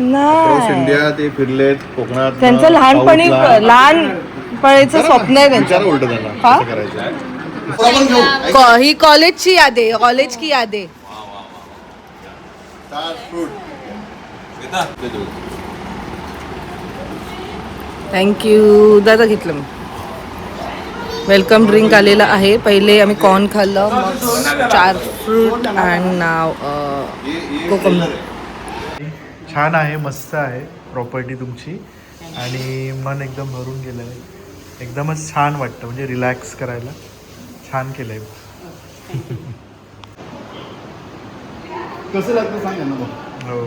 Cross India ते फिरलेत कोकणात. त्यांचं लहानपणीचं स्वप्न आहे त्यांचं. उलट त्यांना करायचं. ही कॉलेजची याद आहे, कॉलेज की याद आहे. थँक्यू दादा. घेतलं मी. वेलकम ड्रिंक आलेलं आहे. पहिले आम्ही कॉर्न खाल्लं, मग 4 फ्रूट अँड नाव कोकम. छान आहे, मस्त आहे प्रॉपर्टी तुमची आणि मन एकदम भरून गेलं आहे. एकदमच छान वाटतं, म्हणजे रिलॅक्स करायला छान केलं आहे. कसं लागतं सांग ना. हो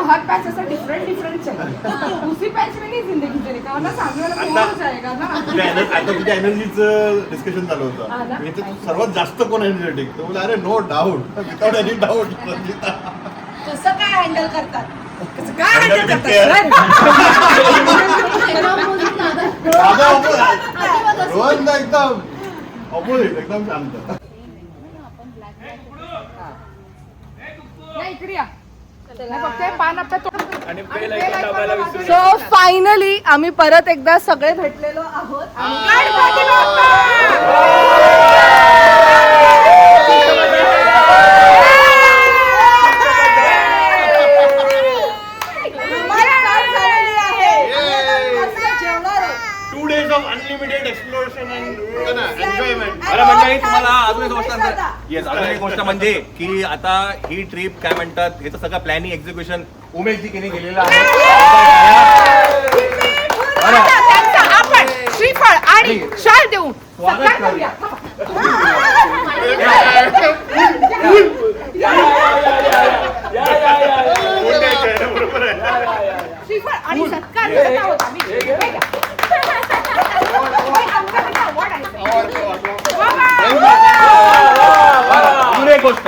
हर पैच ऐसा डिफरेंट डिफरेंट है. उसी पैच में नहीं जिंदगी चलेगी का ना, सामने वाला बोर हो जाएगा ना. आता तुझ्या एनर्जीचं डिस्कशन चालू होतं. इथे सर्वात जास्त कोण एनर्जेटिक? तो बोला अरे no doubt, without any doubt. कसं काय हँडल करतात? कसं काय हँडल करतात? रोहन एकदम ऑपोजिट, एकदम शांत. इकडे या. फक्त पान आपल्या सो फायनली आम्ही परत एकदा सगळे भेटलेलो आहोत. Unlimited exploration and enjoyment. अरे म्हणजे तुम्हाला अजून एक गोष्ट अजून एक गोष्ट म्हणजे की आता ही ट्रिप काय म्हणतात, ह्याचं सगळं प्लॅनिंग एक्झिक्युशन उमेशजी केने केलेलं आहे. आपण श्रीफळ आणि शाल देऊन सत्कार करूया. श्रीफळ आणि सत्कार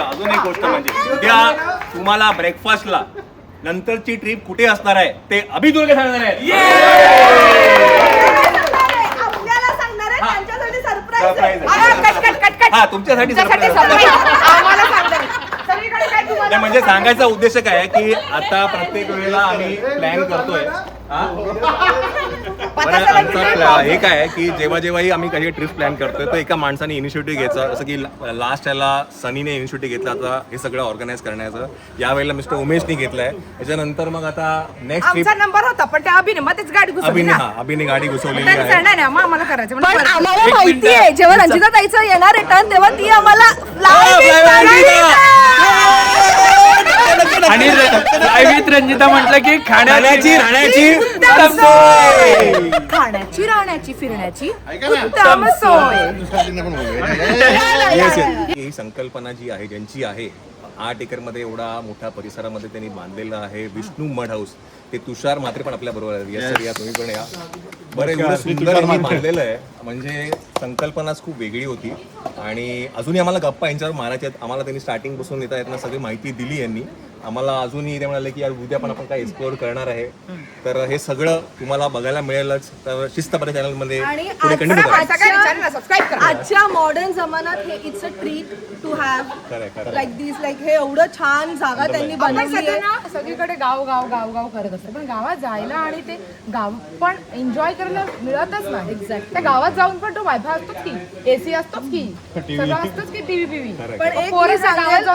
अजून एक गोष्ट म्हणजे उद्या तुम्हाला ब्रेकफास्टला नंतरची ट्रिप कुठे असणार आहे ते अभि तुला सांगणार आहे. आपल्याला सांगणार आहे, त्यांच्यासाठी सरप्राईज हा तुमच्यासाठी सरप्राईज. म्हणजे सांगायचा उद्देश काय आहे की आता प्रत्येक वेळेला आम्ही प्लॅन करतोय. हे काय आहे की जेव्हा जेव्हाही आम्ही काही ट्रिप प्लॅन करतोय तर एका माणसाने इनिशिएटिव्ह घ्यायचा. जसं की लास्ट याला सनीने इनिशिएटिव्ह घेतला होता हे सगळं ऑर्गनाईज करण्याचं. यावेळेला मिस्टर उमेशने घेतलंय. त्याच्यानंतर मग आता नेक्स्ट ट्रिप नंबर होता पण त्या अभिने मध्येच गाडी घुसवली. अभिने गाडी घुसवलेली आहे. आम्हाला करायचं पण आम्हाला माहिती आहे जेव्हा रंजिता ताईचं येणार रिटर्न तेव्हा ती आम्हाला आणि विथ रंजिता म्हटलं की खाण्याची राहण्याची खाण्याची राहण्याची फिरण्याची उत्तम सोय. ही संकल्पना जी आहे ज्यांची आहे 8 एकरमध्ये एवढा मोठ्या परिसरामध्ये त्यांनी बांधलेलं आहे विष्णू मड हाऊस. ते तुषार मात्रे पण आपल्या बरोबर आहेत. यस सर या, तुम्ही पण या. बरं एवढं सुंदर यांनी बांधलेलं आहे. म्हणजे संकल्पनाच खूप वेगळी होती आणि अजूनही आम्हाला गप्पा यांच्यावर मारायच्या आहेत. आम्हाला त्यांनी स्टार्टिंग पासून येता येताना सगळी माहिती दिली यांनी आम्हाला. अजूनही ते म्हणाले की यार उद्या पण आपण काय एक्सप्लोअर करणार आहे. तर हे सगळं तुम्हाला बघायला मिळेलच. तर शिस्तपणे चॅनलमध्ये पुढे कंटिन्यू करा. आजच्या मॉडर्न जमान्यात हे it's a treat to have like this. Like हे एवढं छान जागा त्यांनी बनवली आहे. सगळीकडे गाव गाव गाव गाव करत असते पण गावात जायला आणि ते गाव पण एन्जॉय करायला मिळतच नाही. एक्झॅक्ट त्या गावात जाऊन पण तो वायफाय असतोच की, एसी असतोच की, सगळं असतोच की, टीव्ही पिव्ही. पण एक मी सांगेल,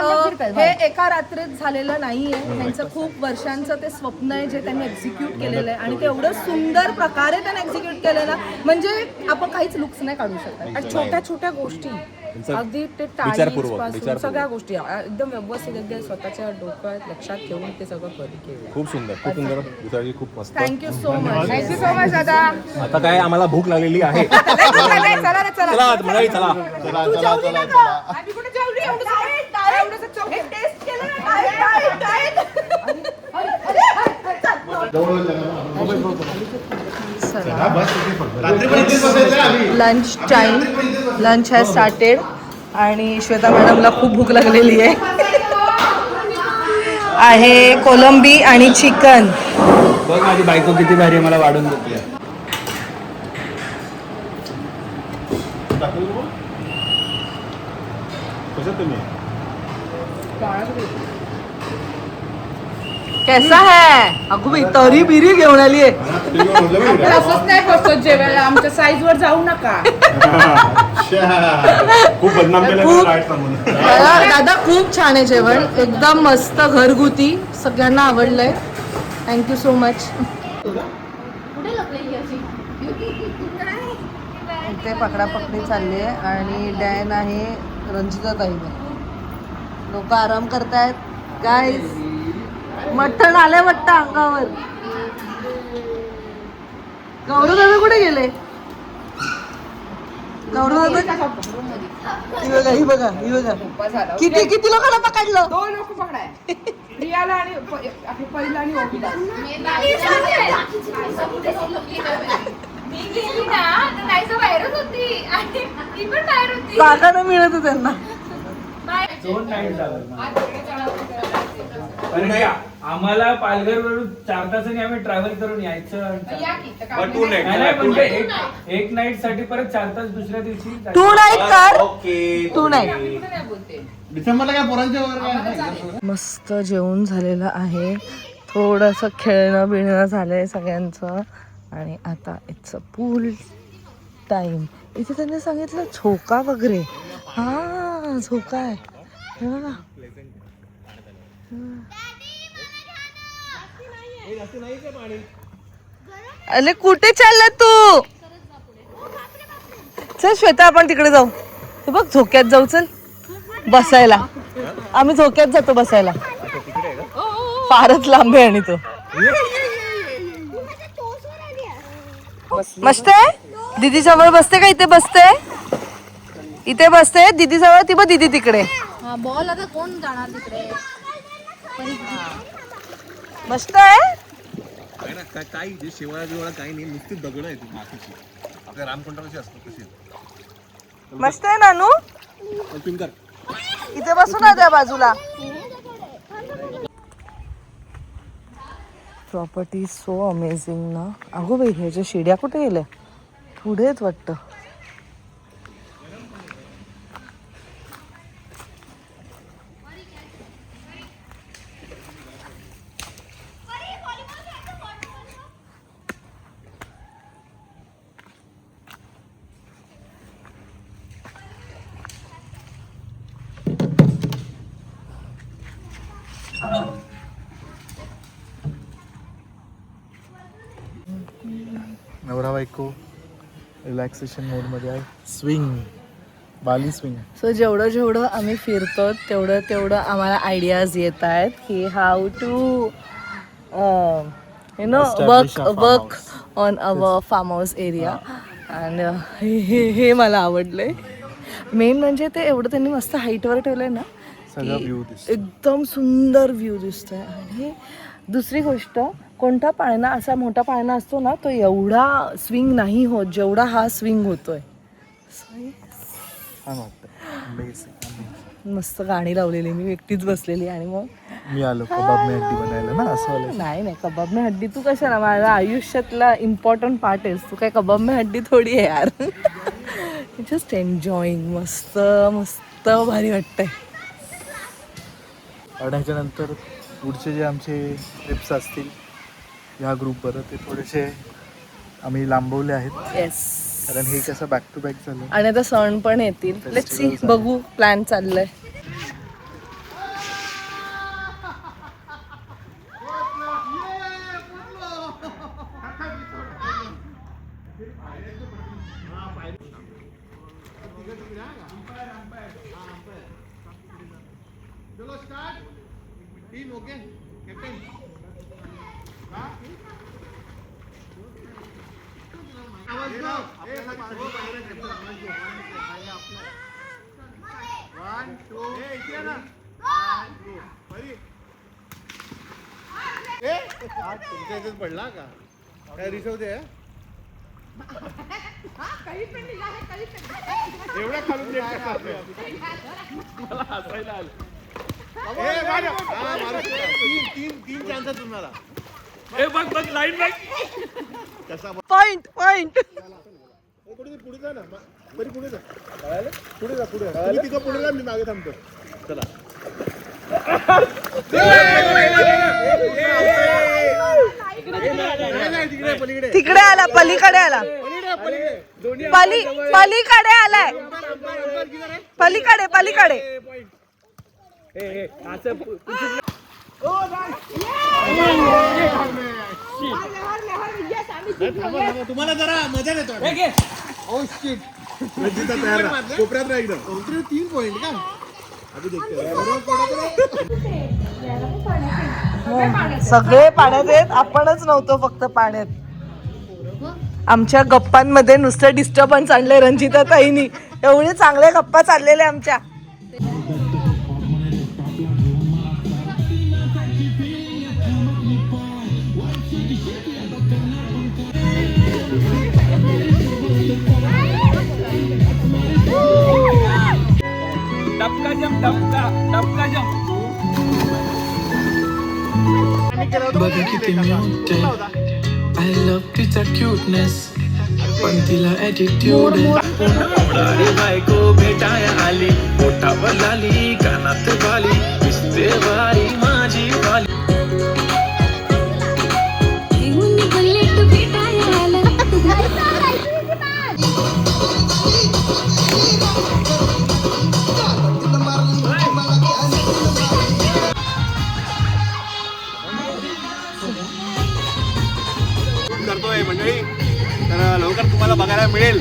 हे एका रात्रीत झालेलं नाहीये. त्यांचं खूप वर्षांचं ते स्वप्न आहे जे त्यांनी एक्झिक्यूट केलेलं आहे आणि ते एवढं सुंदर प्रकारे त्यांनी एक्झिक्यूट केलेलं म्हणजे आपण काहीच लुक्स नाही काढू शकत. आणि छोट्या छोट्या गोष्टी अगदी ते टाईल्स सगळ्या गोष्टी एकदम व्यवस्थित एकदम स्वतःच्या डोक्यात लक्षात ठेवून ते सगळं केलं. खूप सुंदर खूप सुंदर. खूप मस्त. Thank you so much. Thank you so much दादा. आता काय आम्हाला भूक लागलेली आहे. चला मंडळी चला. Lunch time, lunch has started आणि श्वेता मॅडमला खूप भूक लागलेली आहे. आहे कोलंबी आणि चिकन. बघ माझी बायको किती भारी मला वाढून देते. कैसा है अगो बाई तरी बिरी घेऊन आली आहे. असंच नाही बसतो जेवायला, आमच्या साईज वर जाऊ नका. खूप बदनाम केलं. दादा खूप छान आहे जेवण, एकदम मस्त घरगुती, सगळ्यांना आवडलंय. Thank you so much. इथे पकडापकडी चालली आहे आणि डॅन आहे रंजिता ताई. लोक आराम करतायत. गाईज मटण आले वाटतं अंगावर. गौरव दादा कुठे गेले? गौरव दादा ही बघा किती किती लोकांना पकडलं? 2 लोक पकडाय, रियाला आणि पहिला आणि ओबीला. जागा नाही मिळत होती त्यांना. आम्हाला पालघरवरून 4 तासांनी आम्ही ट्रॅव्हल करून यायचं. या की, तर काय? But 2 nights. नाही, नाही, म्हणजे एक नाईट साठी परत 4 तास दुसऱ्या दिवशी. 2 नाईट कर. Okay 2 night. कुठे नाही बोलते. डिसेंबरला काय पोरांच्या वगैरे काय? मस्त जेवण झालेलं आहे, थोडंसं खेळणं बिळणं झालंय सगळ्यांचं आणि आता इट्स अ पूल टाईम. इथे त्यांनी सांगितलं झोका वगैरे. हा झोका आहे हे बघा. अरे कुठे चालला तू? चल श्वेता आपण तिकडे जाऊ. हे बघ झोक्यात जाऊ, चल बसायला. आम्ही झोक्यात जातो बसायला. फारच लांब आहे आणि तो मस्त आहे. दीदी जवळ बसते का इथे बसते? इथे बसते दीदी जवळ. ती बघ दीदी तिकडे. बॉल आता कोण जाणार तिकडे? मस्त आहे. काही जे शेवाळा बिवाळा काही नाही, नुसती दगड आहे ती मातीची. आपल्या रामकुंडाची असतो तशी. मस्त आहे नानू. इथे बसू ना त्या बाजूला. प्रॉपर्टी सो अमेझिंग ना. अगो बाई ह्याच्या शिड्या कुठे गेल्या? पुढे आहेत वाटतं. नवरा बायको रिलॅक्सेशन मोडमध्ये आहे. स्विंग, बाली स्विंग. सो जेवढं जेवढं आम्ही फिरतो तेवढं तेवढं आम्हाला आयडियाज येत आहेत की how to work on our farm house area. आणि हे मला आवडलंय. मेन म्हणजे ते एवढं त्यांनी मस्त हाईटवर ठेवलंय ना, सगळा व्ह्यू दिसतो. एकदम सुंदर व्ह्यू दिसतोय. आणि दुसरी गोष्ट, कोणता पाळणा असा मोठा पाळणा असतो ना तो एवढा स्विंग नाही होत जेवढा हा स्विंग होतोय. छान वाटतं. मस्त गाणी लावलेली, मी एकटीच बसलेली आणि मग मी आलो कबाब में हड्डी बनायला ना असं वाटलं. नाही कबाब में हड्डी तू कशाला? माझ्या आयुष्यातला इम्पॉर्टंट पार्ट आहेस तू. काय कबाब में हड्डी थोडी आहे यार. Just enjoying. मस्त मस्त भारी वाटतंय. आणि ह्याच्यानंतर पुढचे जे आमचे ट्रिप्स असतील ह्या ग्रुपवर ते थोडेसे आम्ही लांबवले आहेत. येस. कारण हे कसं बॅक टू बॅक झालं आणि आता सण पण येतील. लेट्स सी, बघू. प्लॅन चाललंय. तुमच्या इथेच पडला का काय रिसवते? एवढ्या खालून मला हसायला आलं. ए बघ बघ लाईन बघ. Point point. पुढे जा ना बरी पुढे जा पुढे जा पुढे तुम्ही तिघं पुढे जा मी मागे थांबतो चला तिकडे आला पलीकडे आला पलीकडे आलाय पलीकडे पलीकडे. तुम्हाला जरा मजा देतो तयार कोपऱ्यात राहा एकदम 3 पॉइंट का सगळे पाण्यात आहेत आपणच नव्हतो फक्त पाण्यात. आमच्या गप्पांमध्ये नुसतं डिस्टर्बन्स आणलंय रंजिता ताईनी. एवढे चांगल्या गप्पा चाललेले आमच्या. डबका जम डबका जम. बघा किती मिळते आय लव्ह तिचा क्यूटनेस पण तिला ॲटिट्यूड आहे. बायको भेटाया आली पोटावर आली कानात बाली दिसते बारी माझी बाली. करतोय मंडळी तर लवकर तुम्हाला बघायला मिळेल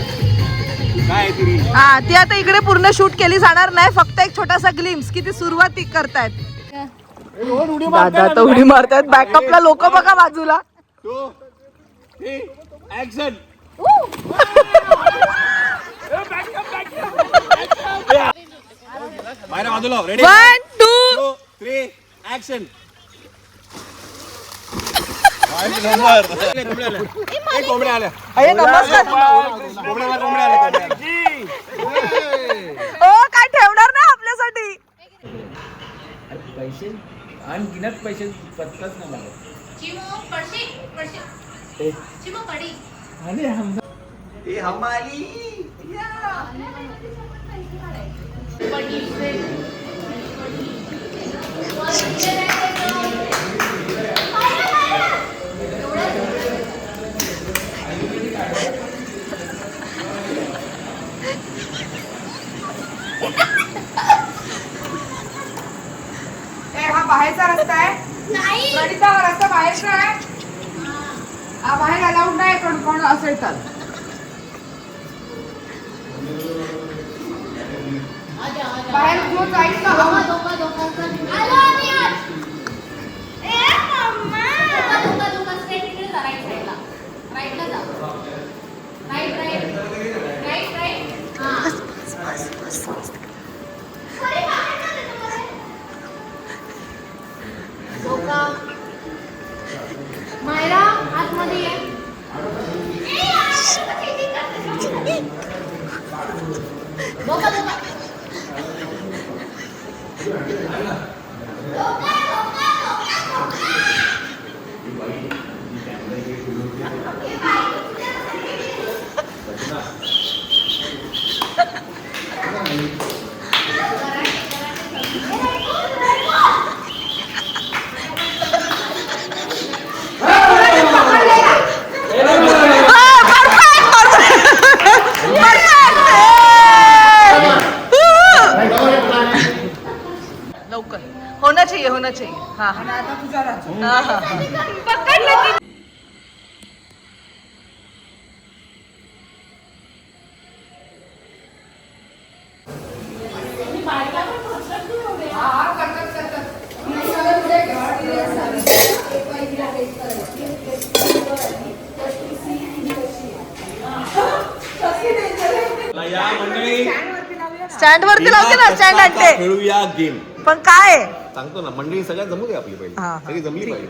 काय ती. हा ती आता इकडे पूर्ण शूट केली जाणार नाही फक्त एक छोटासा ग्लिम्स की ती सुरुवात करतायत. दादा आता उडी मारतायत बॅकअपला लोक बघा बाजूला. ऍक्शन बाहेर बाजूला रेडी 1 2 3 ऍक्शन. कोंबड्या आल्या अरे नमस्कार. कोंबड्या आल्या ओ काय ठेवणार ना आपल्यासाठी. पैसे आणि गिनत पैसे पत्ताच नाही लागत. हा बाहेरचा रस्ता आहे. गणिता हा रस्ता बाहेरचा आहे. हा बाहेर अलाउड नाही कोण असेल तर. बाहेर जो जाईल ना मायरा आतमध्ये ये. धोका धोका. होना चाहिए. हाँ आता तुझा राज्य. हाँ हाँ स्टँड वरती लावते ना स्टँड आणते. खेळूया गेम. पण काय सांगतो ना मंडळी सगळ्यात जमू दे आपली पहिली हा. सगळी जमली पाहिजे.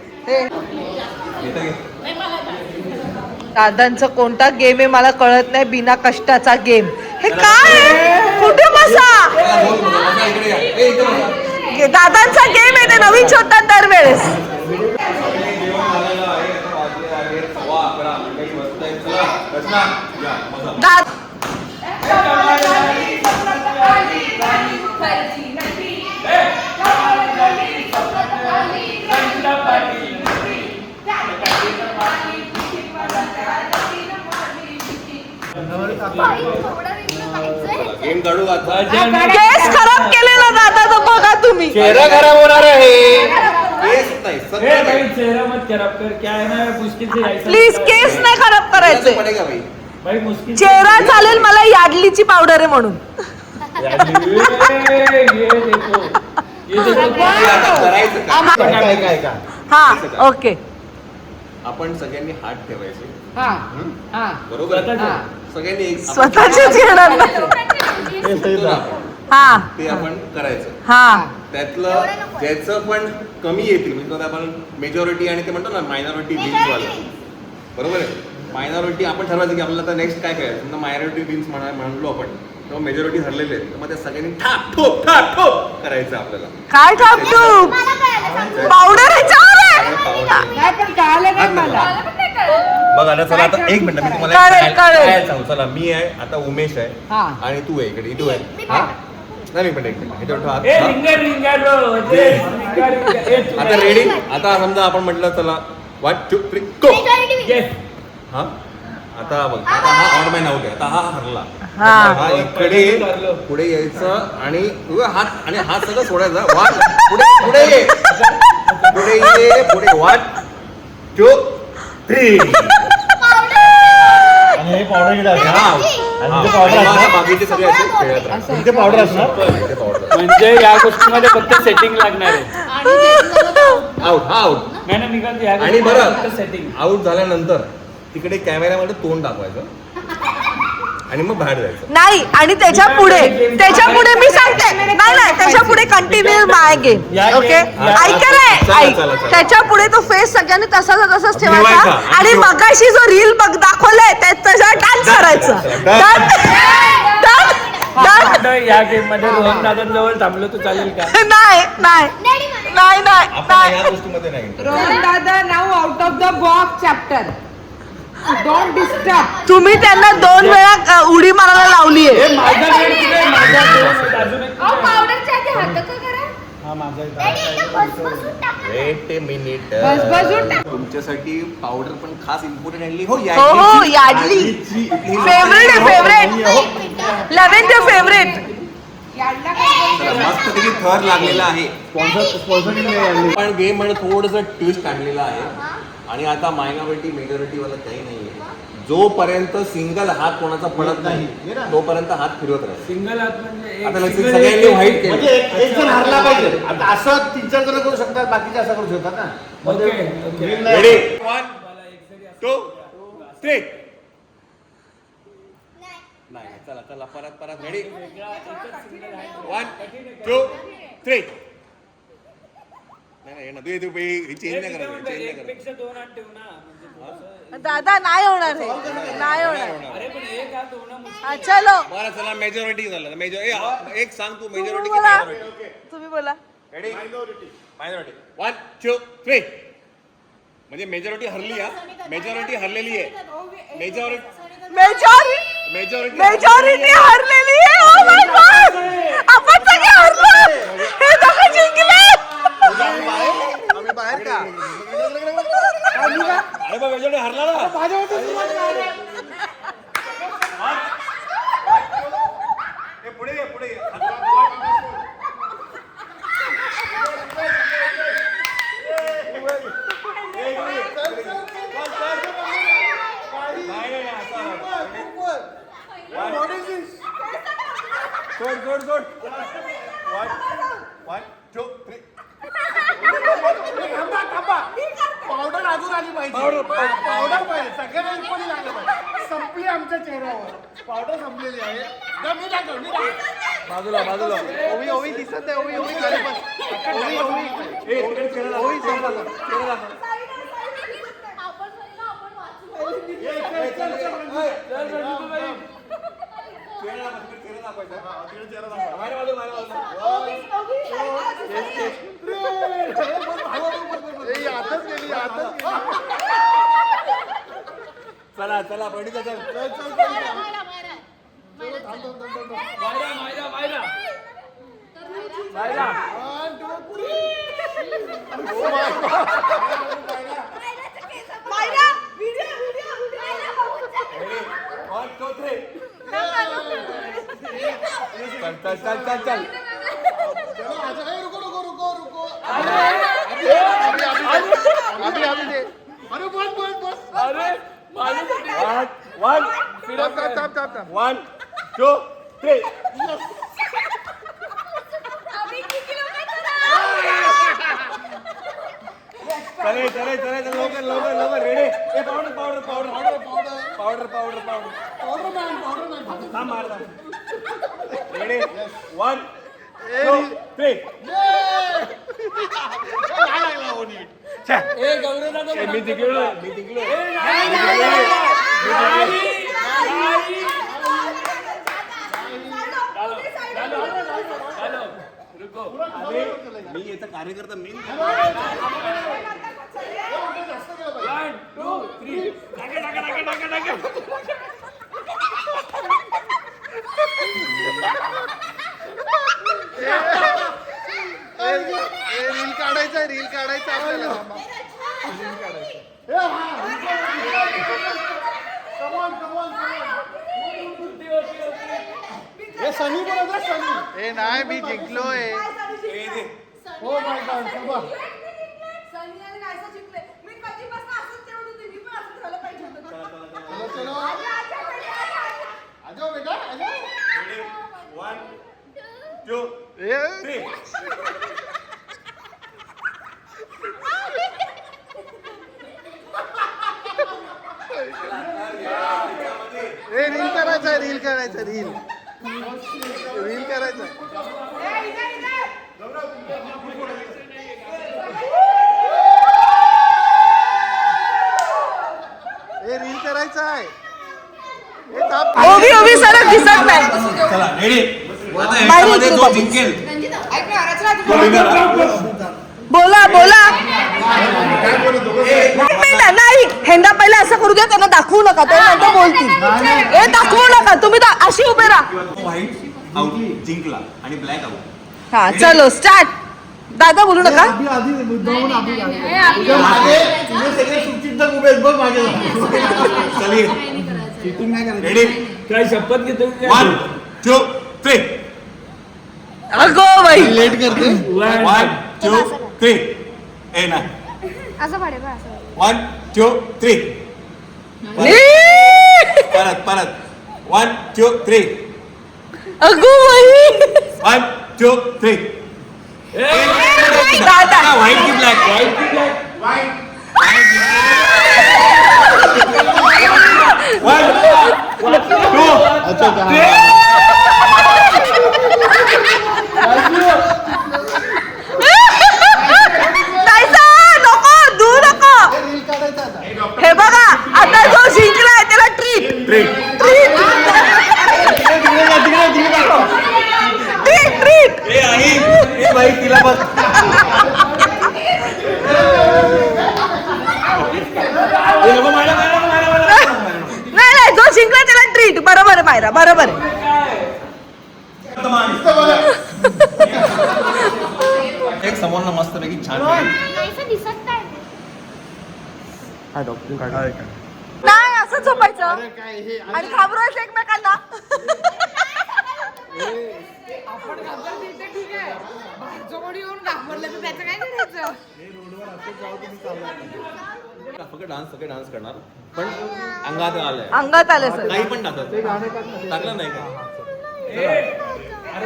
दादांचा कोणता गेम आहे मला कळत नाही. बिना कष्टाचा गेम हे काय. कुठे बसा. दादांचा गेम आहे ते नवीन शोधतात दरवेळेस. गेम काढू आता. केस खराब केलेला दादा तो बघा तुम्ही. चेहरा खराब होणार आहे. केस नाही, सगळं ए, नाही. भाई चेहरा मत खराब कर, क्या है ना, मुश्किल से ऐसा प्लीज केस नाही खराब करायचे. पडेगा भाई. भाई मुश्किल से- चेहरा चालेल मला याडलीची पावडर आहे म्हणून. ये देखो हे आता करायचं काय? हा ओके. आपण सगळ्यांनी हात ठेवायचे, हा हा बरोबर? स्वतःचे. सगळ्यांनी एक स्वतःचेच घेणार ना. आपण हा ते आपण करायचं. हा त्यातलं ज्याचं पण कमी येतील म्हणजे आता आपण मेजॉरिटी आणि ते म्हणतो ना मायनॉरिटी विन्स वाला, बरोबर आहे? मायनॉरिटी आपण ठरवायचं की आपल्याला आता नेक्स्ट काय करायचं. समजा मायनॉरिटी विन्स म्हणलो आपण, तेव्हा मेजॉरिटी ठरलेले आहेत, तर मग त्या सगळ्यांनी ठाप ठोक करायचं आपल्याला. काय टाकतो पावडर ह्याच्यावर आहे. नाही पण कळालं नाही मला. बघ आता चला, आता एक मिनिट मी तुम्हाला कळेल, कळेल. काय सांगू. चला, मी आहे आता, उमेश आहे हा. आणि तू आहे इकडे, तू आहे. हा नाही एक मिनिट ह्याच्यावर ठेव ए हात. रिंगर रिंगर रो, जे रिंगर रिंगर. ए, तू आता काय? रेडी. आता समजा आपण म्हटलं चला 1 2 3 गो. Yes. हा आता बघ, आता हा ऑड मॅन आउट आहे. आता हा हरला. हा. हा इकडे पुढे यायचं आणि उगा हात आणि हात सगळं सोडायचा. वन पुढे पुढे ये, पुढे ये, पुढे 1 2 3. आणि हे पावडर किती असणार? आणि ते पावडर असणार. बाकीचे सगळे असे खेळत राहतात. इथे पावडर असणार. इथे पावडर. म्हणजे या गोष्टीमध्ये फक्त सेटिंग लागणार आहे. आउट, हा आउट. नाही ना, निघाल या आणि गोष्टीमध्ये बरं फक्त सेटिंग. आउट झाल्यानंतर तिकडे कॅमेऱ्यामध्ये तोंड दाखवायचं आणि मग बाहेर जायचं. नाही आणि त्याच्या पुढे मी सांगते. नाही त्याच्या पुढे कंटिन्यू माय गेम. ओके ऐकलंय चला, ऐक. चला, चला. त्याच्या पुढे तो फेस सगळ्यांनी तसाच तसाच ठेवायचा ठेवायचा. आणि मगाशी जो रील बघ दाखवलाय त्याच्यावर डान्स करायचं. आता या गेम मध्ये रोहन दादांजवळ थांबलो तर चालेल का? नाही आपण या गोष्टीमध्ये नाही. रोहन दादा नाव out of the box chapter. Don't disturb. तुम्ही त्यांना 2 वेळा उडी मारायला लावलीये. ए, माझा वेळ कुठे? माझा वेळ आहे. अजून एक कुठे? पावडरच्या आधी हात का करा. हा, माझा एक. वेट ए मिनिट. बसबसून टाक. तुमच्यासाठी पावडर पण खास इम्पॉर्टंट हो याडली फेवरेट 11th फेवरेट. मस्त पैकी थर लागलेला आहे. पण गेम मध्ये थोडंसं ट्विस्ट आणलेलं आहे आणि आता मायनॉरिटी मेजॉरिटी वाला काही नाहीये. जोपर्यंत सिंगल हात कोणाचा पडत नाही तोपर्यंत हात फिरवत राहा. सिंगल हात म्हणजे आता एक लगेच single सगळ्यांनी एक- व्हाईट केलं. म्हणजे एक जण हरला पाहिजे. आता असं 3-4 जण करू शकतात, बाकीचे असं करू शकतात ना. Okay, okay. रेडी 1 2 3. नाही चला चला परत रेडी 1 2 3. नाही ना तू चेंज नाही करायचं. एकपेक्षा 2 हात ठेव ना, म्हणजे थोडंसं- दादा नाही होणार हे नाही होणार. अरे पण एक हात होणं मुश्किल. हा, चलो बरं चला मेजॉरिटी झालं. एक सांग तू तुम्ही मेजॉरिटी बोला. की मायनॉरिटी. तुम्ही बोला. Ready minority 1 2 3. म्हणजे मेजॉरिटी हरली. मेजॉरिटी हरलेली आहे. मेजॉरिटी हरलेली आहे. Oh my God! आपण सगळे हरलो. हे दोघं जिंकले. आम्ही बाहेर का? अरे बा मेजॉरिटी हरला ना. पुढे ये पुढे ये. सोड 1 2 3. पावडर अजून आली पाहिजे. पावडर पाहिजे. सगळ्यांना इक्वली लागलं पाहिजे. संपली आमच्या चेहऱ्यावर. पावडर संपलेली आहे. मी टाकतो. बाजूला ओवी दिसत नाही. ओवी खाली बस. ओवी चेहरा दाखव. चला चला प्रणिता चल चल चल चल चल वन टू थ्री चले चले चले चल लवकर लवकर लवकर ready powder powder powder powder powder powder थांब मारता रेडी वन टू थ्री मी जिंकलो मी जिंकलो मी याचा कार्यकर्ता मेन रील काढायचा रील काढायचा आपल्याला ए नाही मी जिंकलोय वन टू थ्री रील करायचा रील करायचा रील रील करायचा रील करायचा आहे ओवी सरक दिसत नाही. चला रेडी आता ह्याच्यामध्ये जो जिंकेल बोला बोला नाही हेंदा पहिले असं करू द्या त्यांना दाखवू नका ते नंतर बोलतील हे दाखवू नका तुम्ही अशी उभे राहा व्हाईट आउट जिंकला आणि ब्लॅक आउट हा चलो स्टार्ट दादा बोलू नका रेडी काय शपथ घेतो वन टू थ्री अगो बाई लेट करते वन टू थ्री ए ना असं पाडे बा असं वन टू थ्री परत परत वन टू थ्री अगो बाई वन टू थ्री दादा व्हाईट की ब्लॅक व्हाईट की ब्लॅक वन टू हे बघा आता जो जिंकलाय त्याला ट्रीट ट्रीट ट्रीट ट्रीट ए आई ए बाई तिला बघ नाही जो जिंकला त्याला ट्रीट बरोबर आहे पायरा बरोबर आहे एक समोरनं मस्त पैकी छान नाही दिसत नाही नाही असं झोपायचं आणि घाबरायचं एकमेकांना आपण घाबरते ते ठीक आहे बाजूकडे येऊन घाबरलं तर त्याचं काय करायचं फक्त डान्स करणार पण अंगात आलंय अंगात आलं सर काही पण टाकत टाकलं नाही का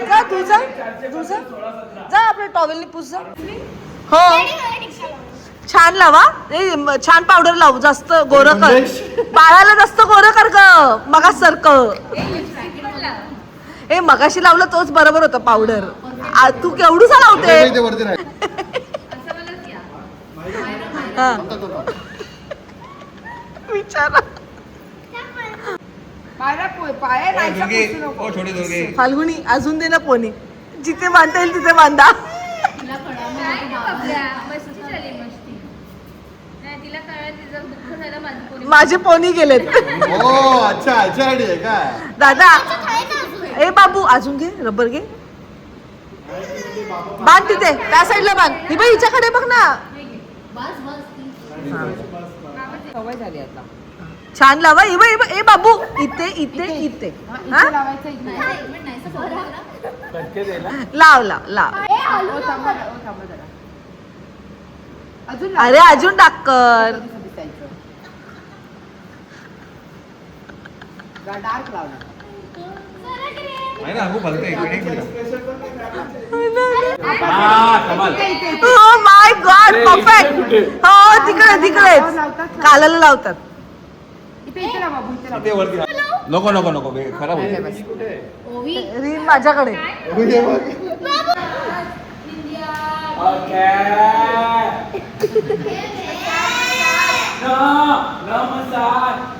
जा तुझं जा आपल्या टॉवेलनी पुस जा हो छान लावा छान पावडर लावू जास्त गोरं कर बाळाला जास्त गोरं कर ग मगा सारखं ए मगाशी लावलं तोच बरोबर होता पावडर तू केवढूसा लावते हा. विचारा पाय नाही ओ छोटे दुर्गे फाल्गुनी अजून दे ना पोनी जिथे बांधता येईल तिथे बांधा नाही तिला कळलं तिचं दुःख झालं माझं कोणी माझे पोनी गेलेत हो अच्छा याच्यासाठी आहे का दादा ए बाबू अजून घे रबर घे बांध तिथे त्या साईडला बांध ही बाई हिच्याकडे बघ ना सवय झाली आता छान लावा ए बाई ए बाबू इथे इथे इथे हा इथे लावायचं इथे लाव लाव लाव ओ, थांबा जरा. अजून अरे अजून टाक्कर दिसायचं डार्क लावला नाही ना अगो भलते एक minute oh my God perfect हो तिकडे तिकडेच कालाला लावतात इथे लावा बाबू इथे लावा ते वरती नको नको नको खराब होईल रील माझ्याकडे नमस्कार